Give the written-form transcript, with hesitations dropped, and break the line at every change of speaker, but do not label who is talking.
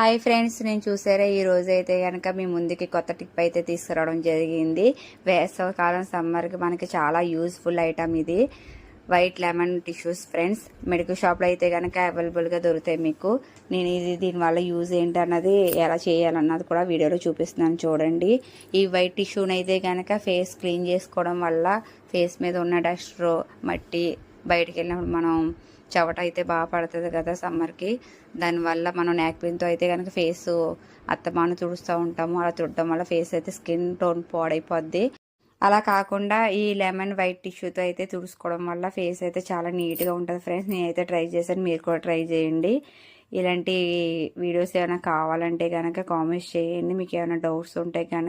Hi friends, నేను చూసారా ఈ రోజు అయితే కనుక మీ ముందుకి కొత్త టిప్ అయితే తీసుకురావడం జరిగింది. వేసవికాలం సమ్మర్కి మనకి చాలా యూస్ఫుల్ ఐటమ్ ఇది. White lemon tissues friends, medical షాప్లో అయితే కనుక అవైలబుల్గా దొరుకుతాయి మీకు. నేను ఇది దీనివల్ల యూజ్ ఏంటన్నది ఎలా చేయాలన్నది కూడా వీడియోలో చూపిస్తున్నాను చూడండి. ఈ వైట్ టిష్యూని అయితే కనుక ఫేస్ క్లీన్ చేసుకోవడం వల్ల ఫేస్ మీద ఉన్న డస్ట్ మట్టి బయటికి వెళ్ళినప్పుడు మనం చెవట అయితే బాగా పడుతుంది కదా సమ్మర్కి. దానివల్ల మనం నాప్కిన్తో అయితే కనుక ఫేస్ అత్తమాను తుడుస్తూ ఉంటాము. అలా తుడడం వల్ల ఫేస్ అయితే స్కిన్ టోన్ పాడైపోద్ది. అలా కాకుండా ఈ లెమన్ వైట్ టిష్యూతో అయితే తుడుచుకోవడం వల్ల ఫేస్ అయితే చాలా నీట్గా ఉంటుంది ఫ్రెండ్స్. నేనైతే ట్రై చేశాను, మీరు కూడా ట్రై చేయండి. ఇలాంటి వీడియోస్ ఏమైనా కావాలంటే కనుక కామెంట్స్ చేయండి. మీకు ఏమైనా డౌట్స్ ఉంటే కనుక